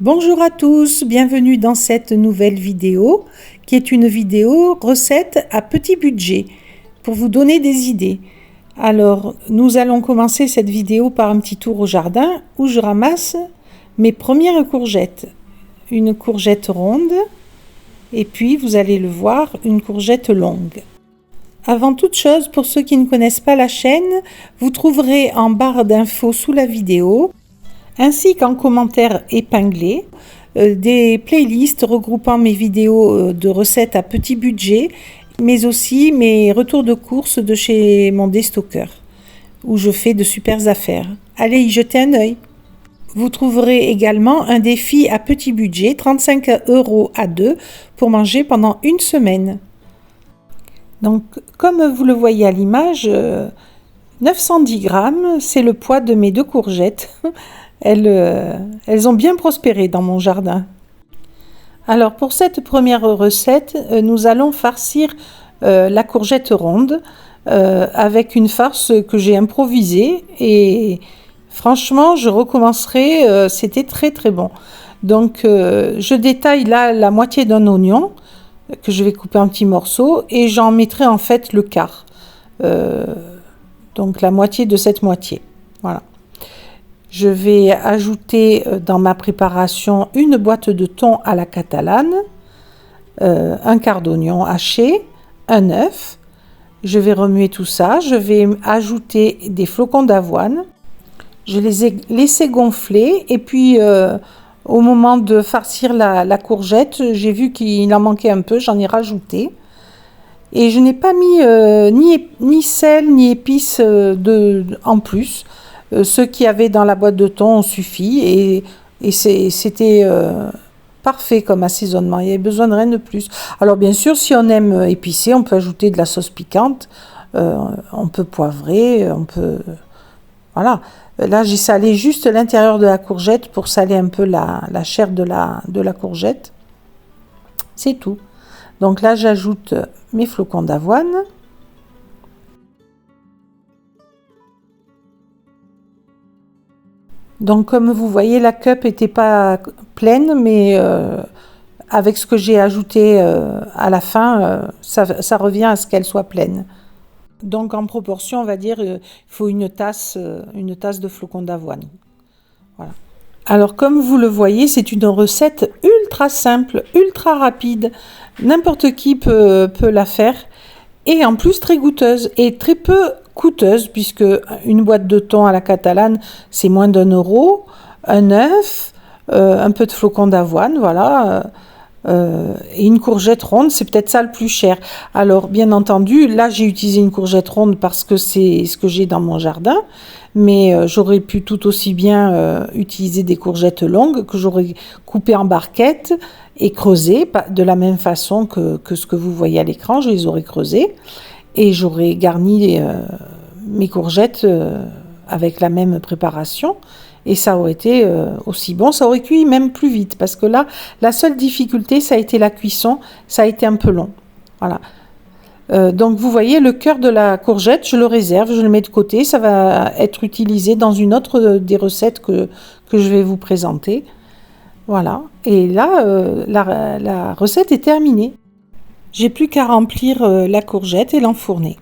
Bonjour à tous, bienvenue dans cette nouvelle vidéo qui est une vidéo recette à petit budget pour vous donner des idées. Alors nous allons commencer cette vidéo par un petit tour au jardin où je ramasse mes premières courgettes. Une courgette ronde et puis vous allez le voir, une courgette longue. Avant toute chose, pour ceux qui ne connaissent pas la chaîne, vous trouverez en barre d'infos sous la vidéo ainsi qu'en commentaire épinglé, des playlists regroupant mes vidéos de recettes à petit budget, mais aussi mes retours de courses de chez mon déstockeur, où je fais de super affaires. Allez y jeter un œil. Vous trouverez également un défi à petit budget, 35 € à deux, pour manger pendant une semaine. Donc, comme vous le voyez à l'image, 910 grammes, c'est le poids de mes deux courgettes. Elles ont bien prospéré dans mon jardin. Alors pour cette première recette, nous allons farcir la courgette ronde avec une farce que j'ai improvisée et franchement je recommencerai, c'était très très bon. Donc je détaille là la moitié d'un oignon que je vais couper en petits morceaux et j'en mettrai en fait le quart. Donc la moitié de cette moitié. Voilà. Je vais ajouter dans ma préparation une boîte de thon à la catalane, un quart d'oignon haché, un œuf. Je vais remuer tout ça. Je vais ajouter des flocons d'avoine. Je les ai laissés gonfler et puis au moment de farcir la courgette, j'ai vu qu'il en manquait un peu, j'en ai rajouté. Et je n'ai pas mis ni sel ni épices en plus. Ceux qui avaient dans la boîte de thon ont suffi et c'était parfait comme assaisonnement. Il n'y avait besoin de rien de plus. Alors bien sûr, si on aime épicé, on peut ajouter de la sauce piquante, on peut poivrer, on peut... Voilà. Là, j'ai salé juste l'intérieur de la courgette pour saler un peu la chair de la courgette. C'est tout. Donc là, j'ajoute mes flocons d'avoine. Donc comme vous voyez, la cup n'était pas pleine, mais avec ce que j'ai ajouté à la fin, ça revient à ce qu'elle soit pleine. Donc en proportion, on va dire, il faut une tasse de flocons d'avoine. Voilà. Alors comme vous le voyez, c'est une recette ultra simple, ultra rapide. N'importe qui peut la faire. Et en plus très goûteuse et très peu coûteuse puisque une boîte de thon à la catalane c'est moins d'1 €, un œuf, un peu de flocons d'avoine, voilà, et une courgette ronde, c'est peut-être ça le plus cher. Alors bien entendu, là j'ai utilisé une courgette ronde parce que c'est ce que j'ai dans mon jardin, mais j'aurais pu tout aussi bien utiliser des courgettes longues que j'aurais coupées en barquettes et creusées de la même façon que ce que vous voyez à l'écran. Je les aurais creusées et j'aurais garni mes courgettes avec la même préparation et ça aurait été aussi bon. Ça aurait cuit même plus vite parce que là, la seule difficulté, ça a été la cuisson. Ça a été un peu long. Voilà. Donc vous voyez, le cœur de la courgette, je le réserve, je le mets de côté. Ça va être utilisé dans une autre des recettes que je vais vous présenter. Voilà. Et là, la recette est terminée. J'ai plus qu'à remplir la courgette et l'enfourner.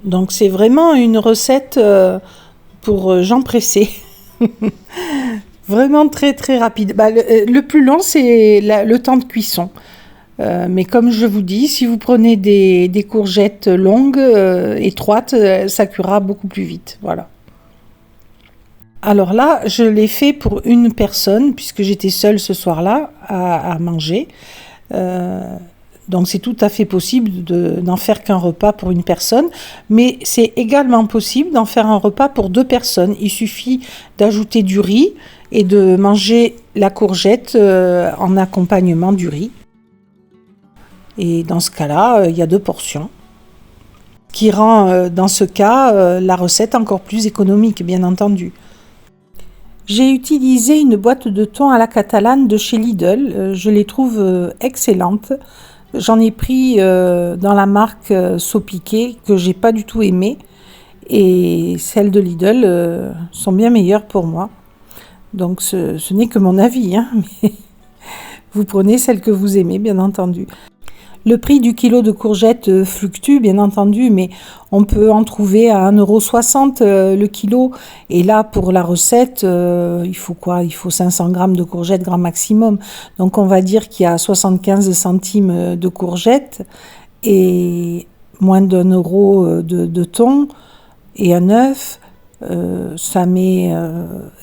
Donc c'est vraiment une recette pour gens pressés. Vraiment très très rapide. Le plus long, c'est le temps de cuisson. Mais comme je vous dis, si vous prenez des courgettes longues, étroites, ça cuira beaucoup plus vite. Voilà. Alors là, je l'ai fait pour une personne, puisque j'étais seule ce soir-là à manger. Donc c'est tout à fait possible n'en faire qu'un repas pour une personne, mais c'est également possible d'en faire un repas pour 2 personnes. Il suffit d'ajouter du riz et de manger la courgette en accompagnement du riz. Et dans ce cas-là, il y a 2 portions, qui rend dans ce cas la recette encore plus économique, bien entendu. J'ai utilisé une boîte de thon à la catalane de chez Lidl. Je les trouve excellentes. J'en ai pris dans la marque Saupiquet que j'ai pas du tout aimé. Et celles de Lidl sont bien meilleures pour moi. Donc ce n'est que mon avis, hein, mais vous prenez celles que vous aimez, bien entendu. Le prix du kilo de courgettes fluctue, bien entendu, mais on peut en trouver à 1,60 € le kilo. Et là, pour la recette, il faut quoi? Il faut 500 grammes de courgettes, grand maximum. Donc, on va dire qu'il y a 75 centimes de courgettes et moins d'1 € de thon et un œuf. Ça met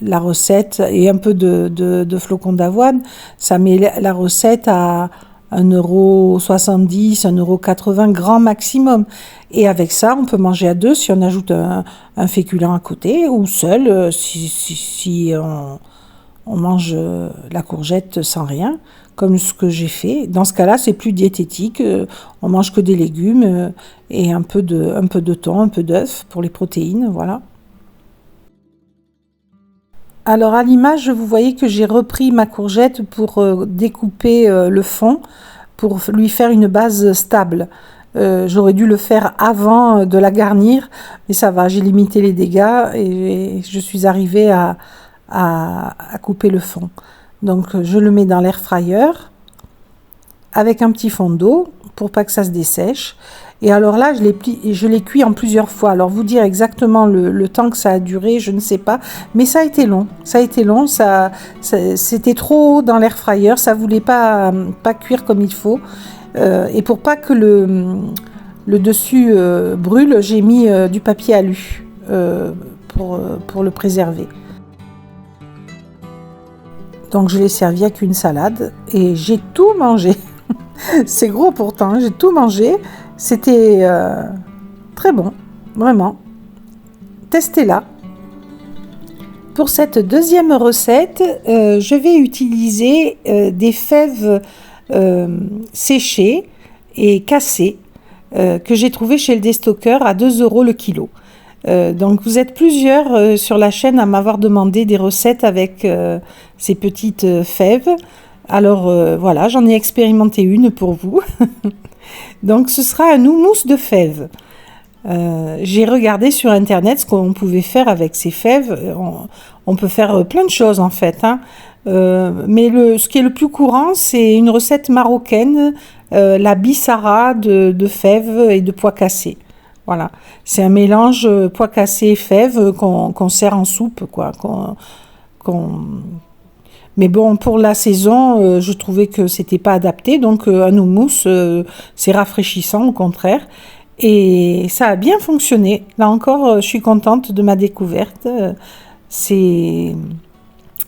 la recette, et un peu de flocons d'avoine, ça met la recette à 1,70 €, 1,80 € grand maximum. Et avec ça, on peut manger à 2 si on ajoute un féculent à côté, ou seul si on mange la courgette sans rien, comme ce que j'ai fait. Dans ce cas-là, c'est plus diététique. On mange que des légumes et un peu de thon, un peu d'œuf pour les protéines, voilà. Alors à l'image, vous voyez que j'ai repris ma courgette pour découper le fond, pour lui faire une base stable. J'aurais dû le faire avant de la garnir, mais ça va, j'ai limité les dégâts et je suis arrivée à couper le fond. Donc je le mets dans l'air fryer avec un petit fond d'eau pour pas que ça se dessèche. Et alors là, je l'ai cuit en plusieurs fois. Alors vous dire exactement le temps que ça a duré, je ne sais pas. Mais ça a été long. C'était trop haut dans l'air fryer. Ça voulait pas cuire comme il faut. Et pour pas que le dessus brûle, j'ai mis du papier alu pour le préserver. Donc je l'ai servi avec une salade et j'ai tout mangé. C'est gros pourtant, hein, j'ai tout mangé. C'était très bon, vraiment. Testez-la. Pour cette deuxième recette, je vais utiliser des fèves séchées et cassées que j'ai trouvées chez le déstockeur à 2 € le kilo. Donc vous êtes plusieurs sur la chaîne à m'avoir demandé des recettes avec ces petites fèves. Alors voilà, j'en ai expérimenté une pour vous. Donc ce sera un houmous de fèves. J'ai regardé sur internet ce qu'on pouvait faire avec ces fèves. On peut faire plein de choses en fait, hein. Mais ce qui est le plus courant, c'est une recette marocaine, la bissara de fèves et de pois cassés. Voilà, c'est un mélange pois cassés et fèves qu'on sert en soupe, quoi. Mais bon, pour la saison, je trouvais que c'était pas adapté, donc un houmous, c'est rafraîchissant au contraire. Et ça a bien fonctionné. Là encore, je suis contente de ma découverte.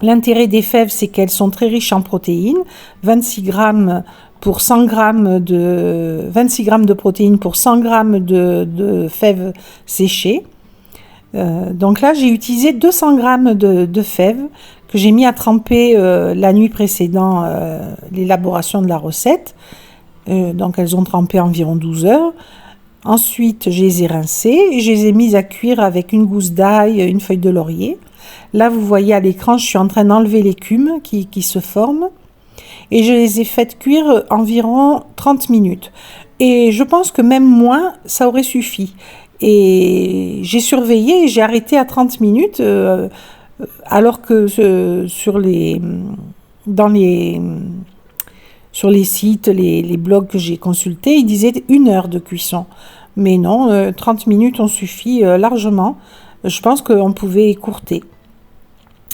L'intérêt des fèves, c'est qu'elles sont très riches en protéines. 26 grammes pour 100 grammes 26 grammes de protéines pour 100 grammes de fèves séchées. Donc là, j'ai utilisé 200 grammes de fèves que j'ai mis à tremper la nuit précédant l'élaboration de la recette. Donc elles ont trempé environ 12 heures. Ensuite, je les ai rincées et je les ai mises à cuire avec une gousse d'ail, une feuille de laurier. Là, vous voyez à l'écran, je suis en train d'enlever l'écume qui se forme. Et je les ai faites cuire environ 30 minutes. Et je pense que même moins, ça aurait suffi. Et j'ai surveillé et j'ai arrêté à 30 minutes, alors que sur les sites, les blogs que j'ai consultés, ils disaient 1 heure de cuisson. Mais non, 30 minutes ont suffi largement. Je pense qu'on pouvait écourter.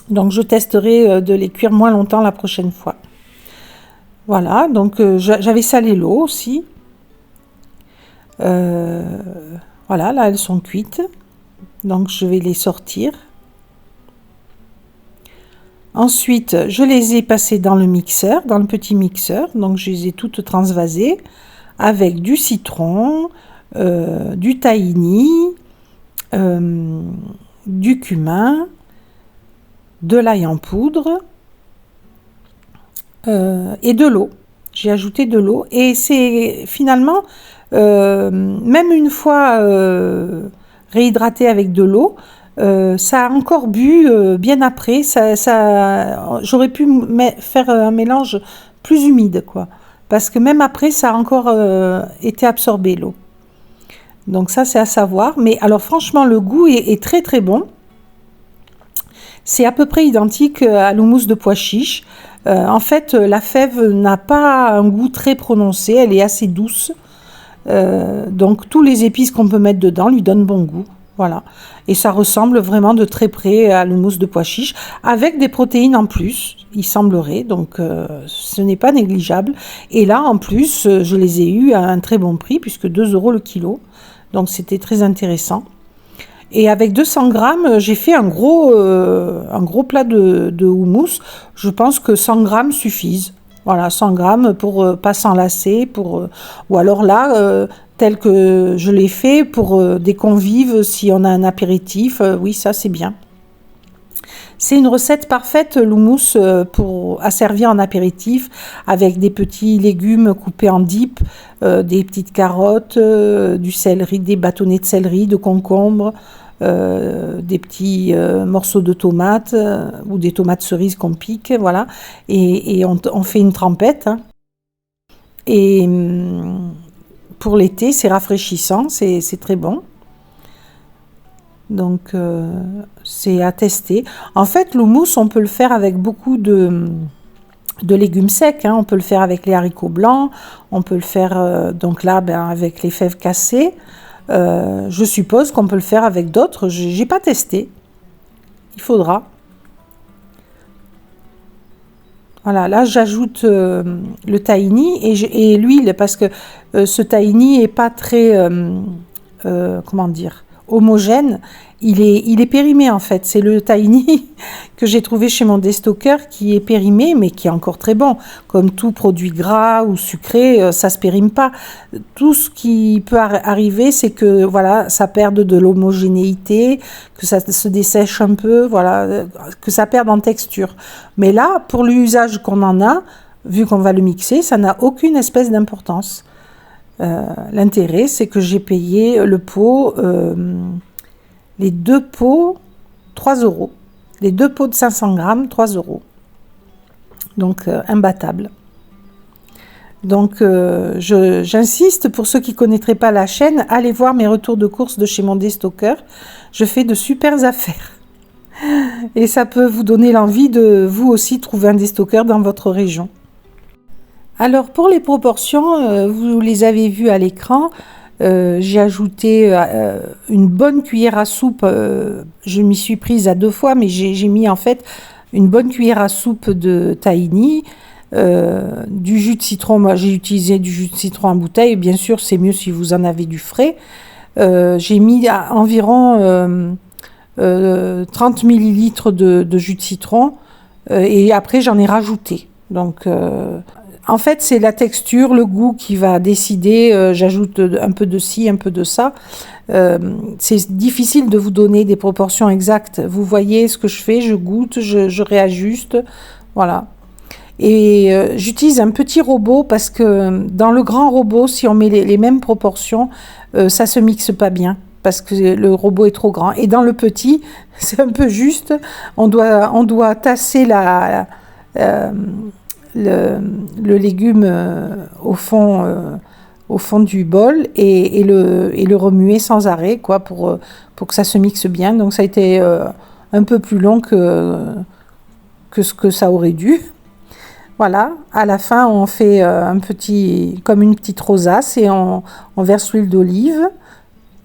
Donc je testerai de les cuire moins longtemps la prochaine fois. Voilà, donc j'avais salé l'eau aussi. Voilà, là elles sont cuites. Donc je vais les sortir. Ensuite, je les ai passées dans le mixeur, dans le petit mixeur. Donc je les ai toutes transvasées avec du citron, du tahini, du cumin, de l'ail en poudre et de l'eau. J'ai ajouté de l'eau et c'est finalement, même une fois réhydraté avec de l'eau, ça a encore bu bien après. J'aurais pu faire un mélange plus humide, quoi. Parce que même après, ça a encore été absorbé, l'eau. Donc ça, c'est à savoir. Mais alors franchement, le goût est très très bon. C'est à peu près identique à l'houmous de pois chiche. En fait, la fève n'a pas un goût très prononcé, elle est assez douce. Donc tous les épices qu'on peut mettre dedans lui donnent bon goût. Voilà. Et ça ressemble vraiment de très près à l'houmous de pois chiche, avec des protéines en plus, il semblerait. Donc ce n'est pas négligeable. Et là, en plus, je les ai eus à un très bon prix, puisque 2 € le kilo. Donc c'était très intéressant. Et avec 200 grammes, j'ai fait un gros plat de houmous. Je pense que 100 grammes suffisent. Voilà, 100 grammes pour pas s'enlacer. Ou alors là, tel que je l'ai fait, pour des convives, si on a un apéritif, oui, ça c'est bien. C'est une recette parfaite, l'houmous, à servir en apéritif, avec des petits légumes coupés en dip, des petites carottes, du céleri, des bâtonnets de céleri, de concombre, des petits morceaux de tomates ou des tomates cerises qu'on pique, voilà. Et on fait une trempette. Hein. Et pour l'été, c'est rafraîchissant, c'est très bon. Donc, c'est à tester. En fait, l'houmous, on peut le faire avec beaucoup de légumes secs. Hein. On peut le faire avec les haricots blancs. On peut le faire, donc là, avec les fèves cassées. Je suppose qu'on peut le faire avec d'autres. J'ai pas testé. Il faudra. Voilà, là, j'ajoute le tahini et l'huile, parce que ce tahini est pas très... comment dire, homogène, il est périmé en fait. C'est le tahini que j'ai trouvé chez mon déstocker qui est périmé, mais qui est encore très bon. Comme tout produit gras ou sucré, ça se périme pas. Tout ce qui peut arriver, c'est que voilà, ça perde de l'homogénéité, que ça se dessèche un peu, voilà, que ça perde en texture. Mais là, pour l'usage qu'on en a, vu qu'on va le mixer, ça n'a aucune espèce d'importance. L'intérêt, c'est que j'ai payé le pot, les 2 pots, 3 €. Les 2 pots de 500 grammes, 3 €. Donc, imbattable. Donc, j'insiste, pour ceux qui ne connaîtraient pas la chaîne, allez voir mes retours de course de chez mon déstocker. Je fais de super affaires. Et ça peut vous donner l'envie de, vous aussi, trouver un déstocker dans votre région. Alors pour les proportions, vous les avez vues à l'écran, j'ai ajouté une bonne cuillère à soupe, je m'y suis prise à 2 fois, mais j'ai mis en fait une bonne cuillère à soupe de tahini, du jus de citron, moi j'ai utilisé du jus de citron en bouteille, bien sûr c'est mieux si vous en avez du frais, j'ai mis environ 30 millilitres de jus de citron, et après j'en ai rajouté, donc... En fait, c'est la texture, le goût qui va décider. J'ajoute un peu de ci, un peu de ça. C'est difficile de vous donner des proportions exactes. Vous voyez ce que je fais, je goûte, je réajuste. Voilà. Et j'utilise un petit robot parce que dans le grand robot, si on met les mêmes proportions, ça se mixe pas bien parce que le robot est trop grand. Et dans le petit, c'est un peu juste. On doit tasser le légume au fond du bol et le remuer sans arrêt, quoi, pour que ça se mixe bien. Donc ça a été un peu plus long que ce que ça aurait dû. Voilà, à la fin on fait comme une petite rosace et on verse l'huile d'olive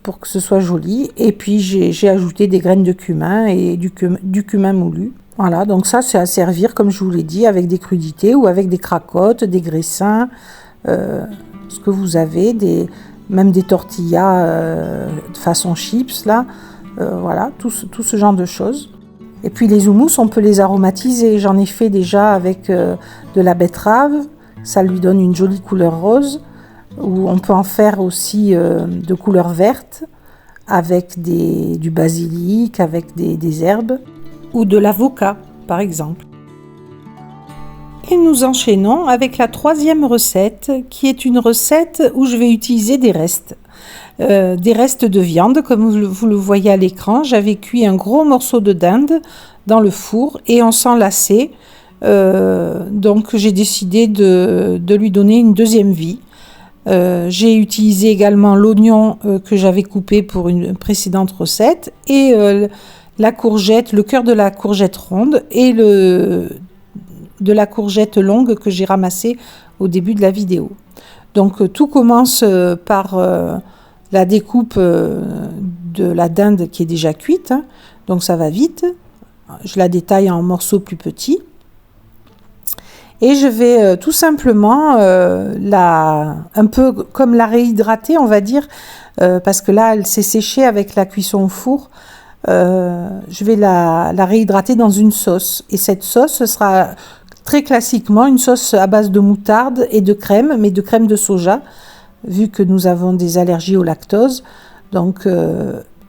pour que ce soit joli. Et puis j'ai ajouté des graines de cumin et du cumin moulu. Voilà, donc ça c'est à servir, comme je vous l'ai dit, avec des crudités ou avec des cracottes, des graissins, ce que vous avez, même des tortillas de façon chips, là, voilà, tout ce genre de choses. Et puis les houmous, on peut les aromatiser. J'en ai fait déjà avec de la betterave, ça lui donne une jolie couleur rose. ou on peut en faire aussi de couleur verte avec du basilic, avec des herbes ou de l'avocat par exemple. Et nous enchaînons avec la troisième recette qui est une recette où je vais utiliser des restes de viande. Comme vous le voyez à l'écran, j'avais cuit un gros morceau de dinde dans le four et on s'en lassait. Donc j'ai décidé de lui donner une deuxième vie. J'ai utilisé également l'oignon que j'avais coupé pour une précédente recette et la courgette, le cœur de la courgette ronde et de la courgette longue que j'ai ramassée au début de la vidéo. Donc tout commence par la découpe de la dinde qui est déjà cuite, hein. Donc ça va vite. Je la détaille en morceaux plus petits. Et je vais tout simplement un peu comme la réhydrater, on va dire, parce que là, elle s'est séchée avec la cuisson au four. Je vais la réhydrater dans une sauce. Et cette sauce, ce sera très classiquement une sauce à base de moutarde et de crème, mais de crème de soja, vu que nous avons des allergies au lactose. Donc,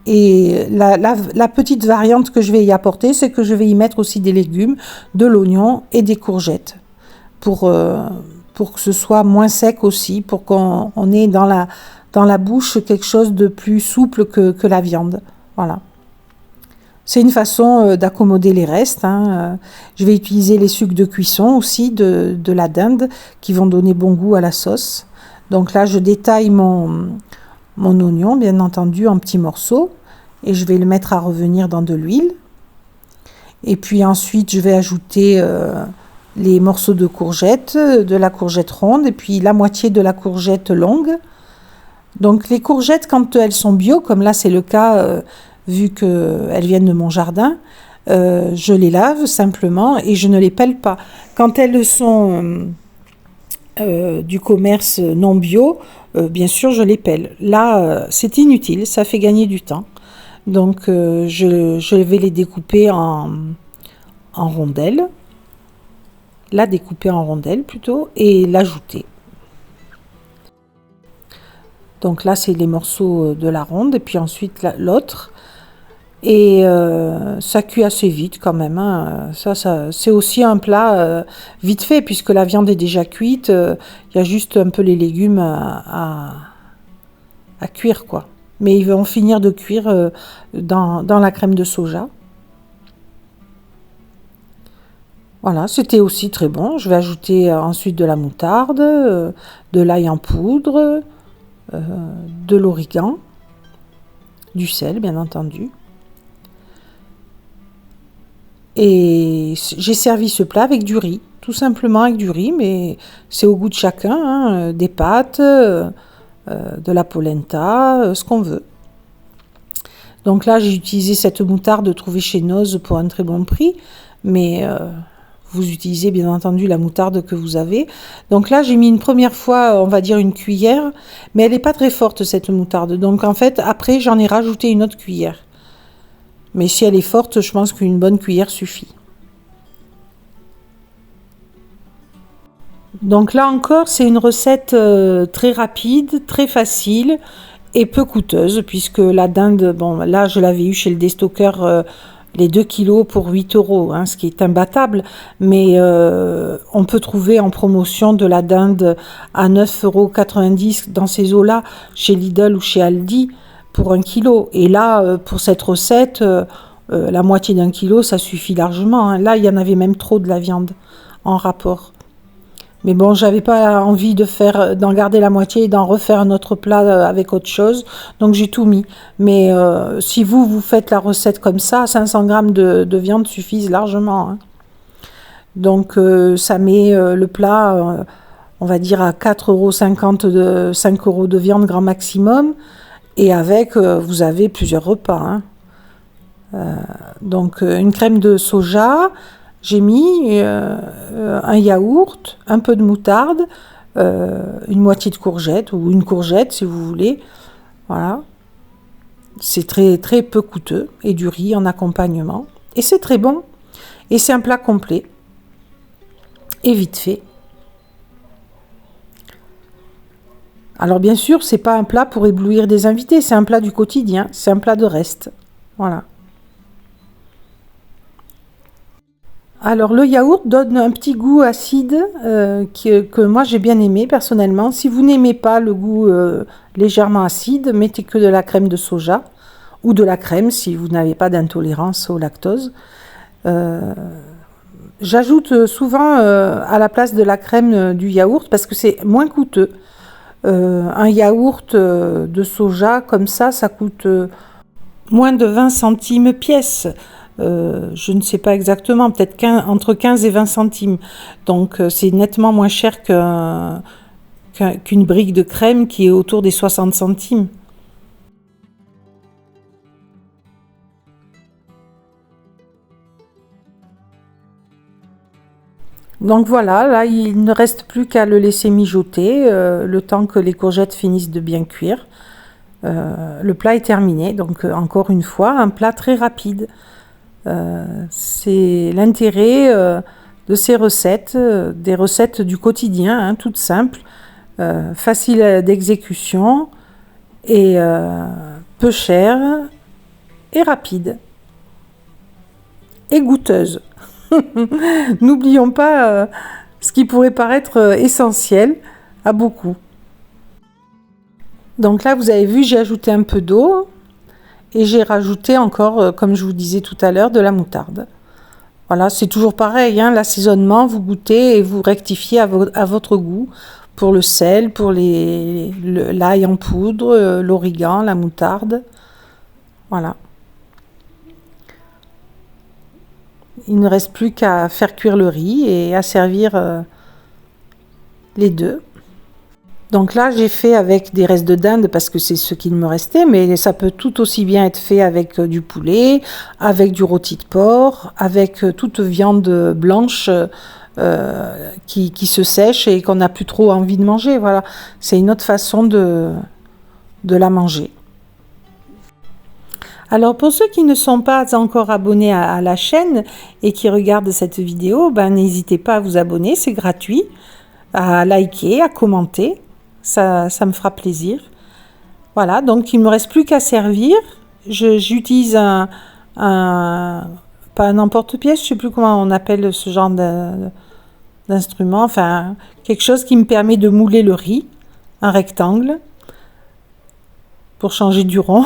et la petite variante que je vais y apporter, c'est que je vais y mettre aussi des légumes, de l'oignon et des courgettes. Pour que ce soit moins sec aussi, pour qu'on ait dans la bouche quelque chose de plus souple que la viande. Voilà. C'est une façon d'accommoder les restes, hein. Je vais utiliser les sucs de cuisson aussi de la dinde qui vont donner bon goût à la sauce. Donc là, je détaille mon oignon, bien entendu, en petits morceaux et je vais le mettre à revenir dans de l'huile. Et puis ensuite, je vais ajouter les morceaux de courgette, de la courgette ronde et puis la moitié de la courgette longue. Donc les courgettes, quand elles sont bio, comme là c'est le cas, vu qu'elles viennent de mon jardin, je les lave simplement et je ne les pèle pas. Quand elles sont du commerce non bio, bien sûr je les pèle. Là, c'est inutile, ça fait gagner du temps. Donc je vais les découper en rondelles. La découper en rondelles plutôt et l'ajouter. Donc là c'est les morceaux de la ronde et puis ensuite l'autre et ça cuit assez vite quand même, hein. Ça c'est aussi un plat vite fait puisque la viande est déjà cuite, il y a juste un peu les légumes à cuire quoi. Mais ils vont finir de cuire dans la crème de soja. Voilà, c'était aussi très bon. Je vais ajouter ensuite de la moutarde, de l'ail en poudre, de l'origan, du sel bien entendu. Et j'ai servi ce plat avec du riz, tout simplement avec du riz, mais c'est au goût de chacun, hein, des pâtes, de la polenta, ce qu'on veut. Donc là, j'ai utilisé cette moutarde trouvée chez Noz pour un très bon prix, mais vous utilisez bien entendu la moutarde que vous avez. Donc là, j'ai mis une première fois, on va dire une cuillère, mais elle n'est pas très forte cette moutarde. Donc en fait, après, j'en ai rajouté une autre cuillère. Mais si elle est forte, je pense qu'une bonne cuillère suffit. Donc là encore, c'est une recette très rapide, très facile et peu coûteuse, puisque la dinde, bon là je l'avais eu chez le déstockeur les 2 kilos pour 8 €, hein, ce qui est imbattable, mais on peut trouver en promotion de la dinde à 9,90 € dans ces eaux-là, chez Lidl ou chez Aldi, pour 1 kilo. Et là, pour cette recette, la moitié d'1 kilo, ça suffit largement, hein. Là, il y en avait même trop de la viande en rapport. Mais bon, j'avais pas envie d'en garder la moitié et d'en refaire un autre plat avec autre chose. Donc j'ai tout mis. Mais si vous faites la recette comme ça, 500 grammes de viande suffisent largement, hein. Donc ça met le plat, on va dire à 4,50 €, 5 € de viande grand maximum. Et avec, vous avez plusieurs repas, hein. Donc une crème de soja. J'ai mis un yaourt, un peu de moutarde, une moitié de courgette ou une courgette si vous voulez. Voilà. C'est très, très peu coûteux et du riz en accompagnement. Et c'est très bon. Et c'est un plat complet et vite fait. Alors bien sûr, c'est pas un plat pour éblouir des invités, c'est un plat du quotidien, c'est un plat de reste. Voilà. Alors le yaourt donne un petit goût acide que moi j'ai bien aimé personnellement. Si vous n'aimez pas le goût légèrement acide, mettez que de la crème de soja ou de la crème si vous n'avez pas d'intolérance au lactose. Euh, J'ajoute souvent à la place de la crème du yaourt parce que c'est moins coûteux. Un yaourt de soja comme ça coûte moins de 20 centimes pièce. Je ne sais pas exactement, peut-être entre 15 et 20 centimes. Donc c'est nettement moins cher qu'une brique de crème qui est autour des 60 centimes. Donc voilà, là il ne reste plus qu'à le laisser mijoter le temps que les courgettes finissent de bien cuire. Le plat est terminé, donc encore une fois, un plat très rapide. C'est l'intérêt de ces recettes, des recettes du quotidien, hein, toutes simples, faciles d'exécution et peu chères et rapides et goûteuses. N'oublions pas ce qui pourrait paraître essentiel à beaucoup. Donc là, vous avez vu, j'ai ajouté un peu d'eau et j'ai rajouté encore, comme je vous disais tout à l'heure, de la moutarde. Voilà, c'est toujours pareil, hein, l'assaisonnement, vous goûtez et vous rectifiez à votre goût pour le sel, pour l'ail en poudre, l'origan, la moutarde. Voilà. Il ne reste plus qu'à faire cuire le riz et à servir les deux. Donc là, j'ai fait avec des restes de dinde parce que c'est ce qu'il me restait, mais ça peut tout aussi bien être fait avec du poulet, avec du rôti de porc, avec toute viande blanche qui se sèche et qu'on n'a plus trop envie de manger. Voilà, c'est une autre façon de la manger. Alors pour ceux qui ne sont pas encore abonnés à la chaîne et qui regardent cette vidéo, n'hésitez pas à vous abonner, c'est gratuit, à liker, à commenter, ça me fera plaisir. Voilà, donc il ne me reste plus qu'à servir. J'utilise pas un emporte-pièce, je ne sais plus comment on appelle ce genre d'instrument, enfin quelque chose qui me permet de mouler le riz, un rectangle, pour changer du rond.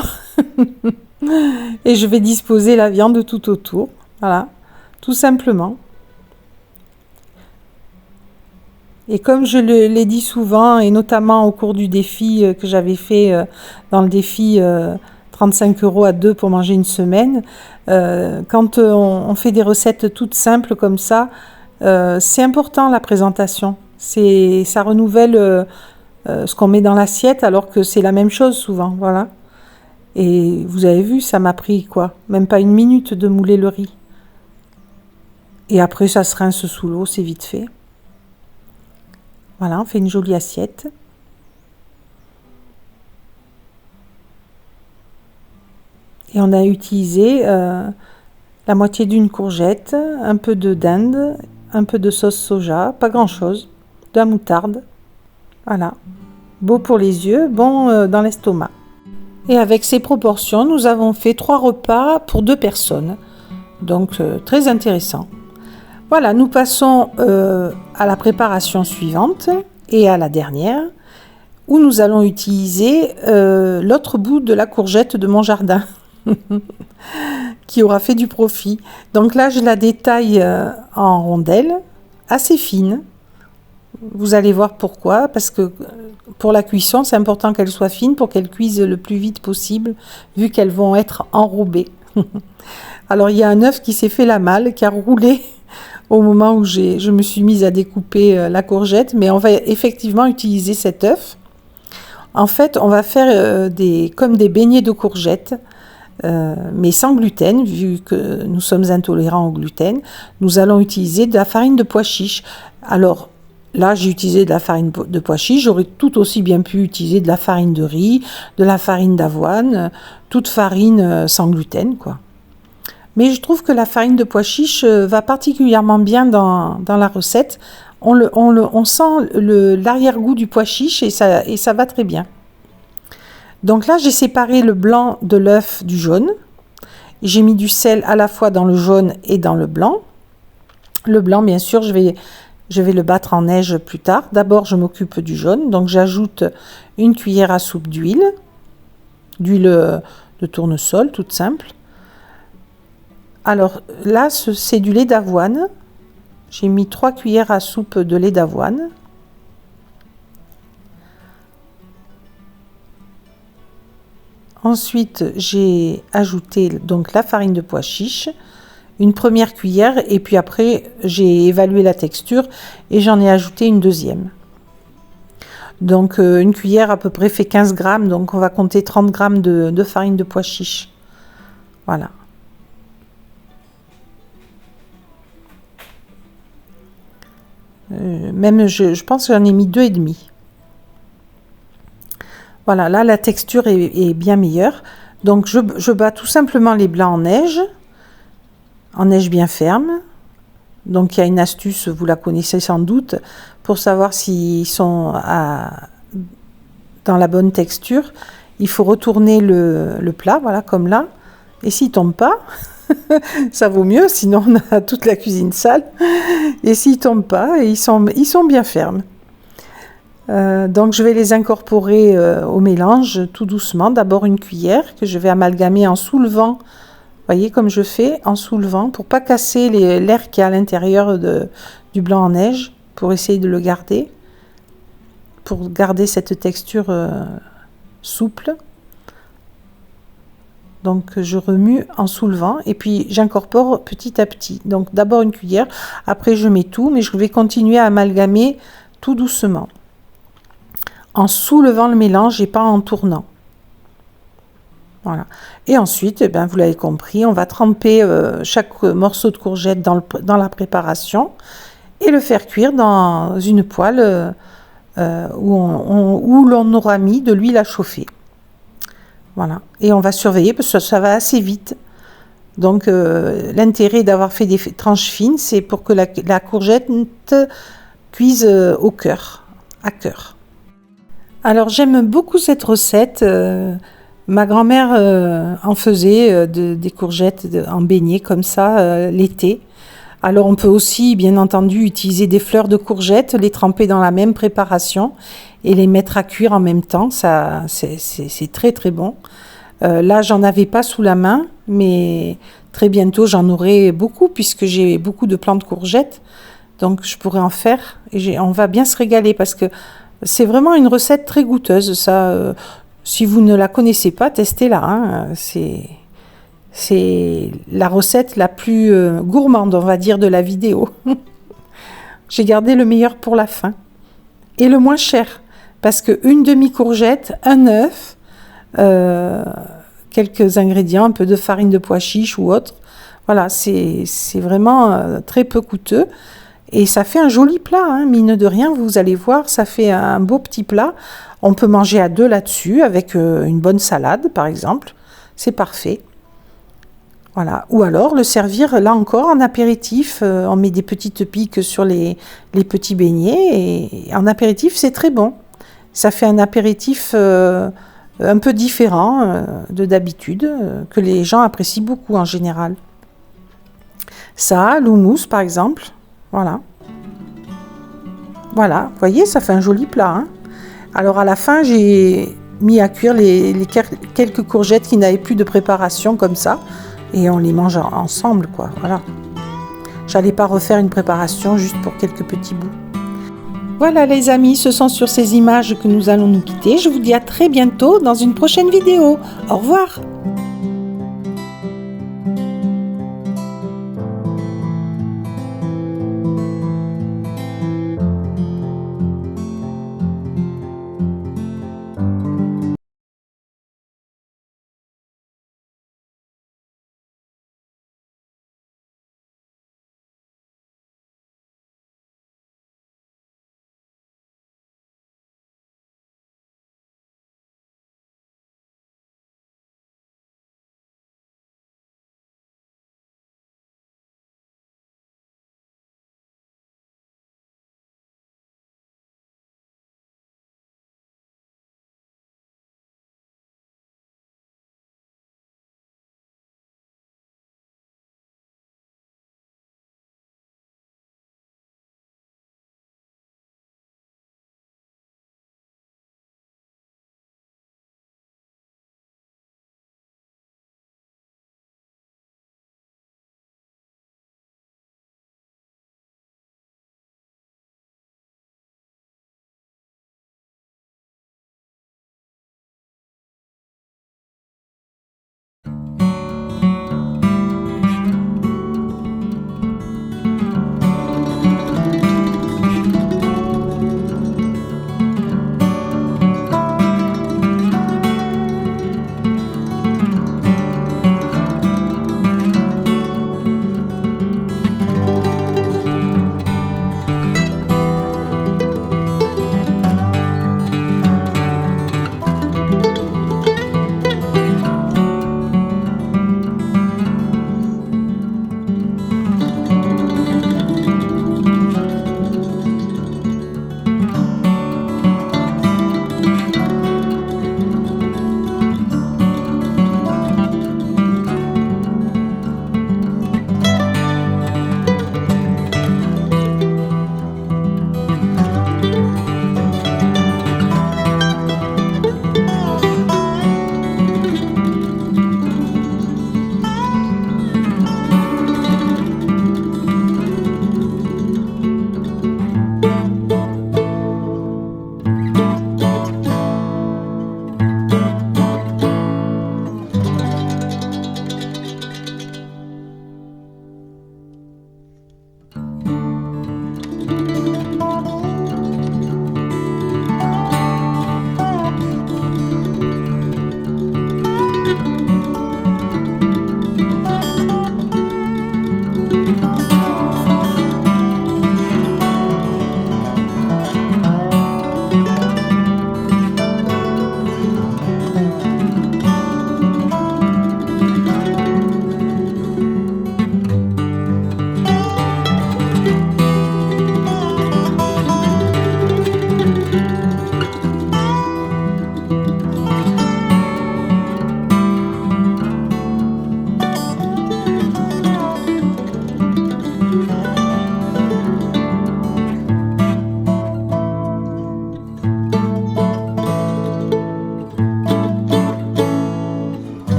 Et je vais disposer la viande tout autour. Voilà, tout simplement. Et comme je l'ai dit souvent, et notamment au cours du défi que j'avais fait dans le défi 35 € à 2 pour manger une semaine, quand on fait des recettes toutes simples comme ça, c'est important la présentation. Ça renouvelle ce qu'on met dans l'assiette alors que c'est la même chose souvent. Voilà. Et vous avez vu, ça m'a pris quoi? Même pas une minute de mouler le riz. Et après, ça se rince sous l'eau, c'est vite fait. Voilà, on fait une jolie assiette. Et on a utilisé la moitié d'une courgette, un peu de dinde, un peu de sauce soja, pas grand-chose, de la moutarde. Voilà, beau pour les yeux, bon dans l'estomac. Et avec ces proportions, nous avons fait 3 repas pour 2 personnes. Donc, très intéressant. Voilà, nous passons à la préparation suivante et à la dernière, où nous allons utiliser l'autre bout de la courgette de mon jardin, qui aura fait du profit. Donc là, je la détaille en rondelles, assez fines. Vous allez voir pourquoi, parce que pour la cuisson, c'est important qu'elles soient fines pour qu'elles cuisent le plus vite possible, vu qu'elles vont être enrobées. Alors, il y a un œuf qui s'est fait la malle, qui a roulé au moment où je me suis mise à découper la courgette, mais on va effectivement utiliser cet œuf. En fait, on va faire comme des beignets de courgettes, mais sans gluten, vu que nous sommes intolérants au gluten. Nous allons utiliser de la farine de pois chiche. Alors, là, j'ai utilisé de la farine de pois chiche. J'aurais tout aussi bien pu utiliser de la farine de riz, de la farine d'avoine, toute farine sans gluten, quoi. Mais je trouve que la farine de pois chiche va particulièrement bien dans la recette. on sent l'arrière-goût du pois chiche et ça va très bien. Donc là, j'ai séparé le blanc de l'œuf du jaune. J'ai mis du sel à la fois dans le jaune et dans le blanc. Le blanc, bien sûr, je vais le battre en neige plus tard. D'abord, je m'occupe du jaune. Donc, j'ajoute une cuillère à soupe d'huile de tournesol, toute simple. Alors là, c'est du lait d'avoine. J'ai mis 3 cuillères à soupe de lait d'avoine. Ensuite, j'ai ajouté donc la farine de pois chiche, une première cuillère, et puis après, j'ai évalué la texture et j'en ai ajouté une deuxième. Donc, une cuillère à peu près fait 15 grammes, donc on va compter 30 grammes de farine de pois chiche. Voilà. Même, je pense que j'en ai mis 2,5. Voilà, là, la texture est bien meilleure. Donc, je bats tout simplement les blancs en neige bien ferme. Donc, il y a une astuce, vous la connaissez sans doute, pour savoir s'ils sont dans la bonne texture. Il faut retourner le plat, voilà, comme là. Et s'il ne tombe pas, ça vaut mieux, sinon on a toute la cuisine sale. Et s'ils ne tombent pas, ils sont bien fermes. Donc je vais les incorporer au mélange tout doucement. D'abord une cuillère que je vais amalgamer en soulevant. Vous voyez comme je fais, en soulevant, pour pas casser l'air qui est à l'intérieur du blanc en neige, pour essayer de le garder, pour garder cette texture souple. Donc je remue en soulevant et puis j'incorpore petit à petit. Donc d'abord une cuillère, après je mets tout, mais je vais continuer à amalgamer tout doucement, en soulevant le mélange et pas en tournant. Voilà. Et ensuite, eh bien, vous l'avez compris, on va tremper chaque morceau de courgette dans la préparation et le faire cuire dans une poêle où l'on aura mis de l'huile à chauffer. Voilà. Et on va surveiller parce que ça va assez vite. Donc, l'intérêt d'avoir fait des tranches fines, c'est pour que la courgette cuise au cœur, à cœur. Alors, j'aime beaucoup cette recette. Ma grand-mère en faisait des courgettes en beignet comme ça l'été. Alors on peut aussi bien entendu utiliser des fleurs de courgettes, les tremper dans la même préparation et les mettre à cuire en même temps. Ça, c'est très très bon. Là j'en avais pas sous la main, mais très bientôt j'en aurai beaucoup puisque j'ai beaucoup de plants de courgettes. Donc je pourrais en faire et on va bien se régaler parce que c'est vraiment une recette très goûteuse ça. Si vous ne la connaissez pas, testez-la. Hein. C'est la recette la plus gourmande, on va dire, de la vidéo. J'ai gardé le meilleur pour la fin. Et le moins cher. Parce qu'une demi-courgette, un œuf, quelques ingrédients, un peu de farine de pois chiche ou autre. Voilà, c'est vraiment très peu coûteux. Et ça fait un joli plat, hein, mine de rien, vous allez voir, ça fait un beau petit plat. On peut manger à deux là-dessus, avec une bonne salade, par exemple. C'est parfait. Voilà. Ou alors le servir, là encore, en apéritif. On met des petites piques sur les petits beignets. Et en apéritif, c'est très bon. Ça fait un apéritif un peu différent de d'habitude, que les gens apprécient beaucoup en général. Ça, l'houmous, par exemple. Voilà. Voilà, vous voyez, ça fait un joli plat. Hein. Alors à la fin, j'ai mis à cuire les quelques courgettes qui n'avaient plus de préparation comme ça. Et on les mange ensemble, quoi. Voilà. J'allais pas refaire une préparation juste pour quelques petits bouts. Voilà les amis, ce sont sur ces images que nous allons nous quitter. Je vous dis à très bientôt dans une prochaine vidéo. Au revoir.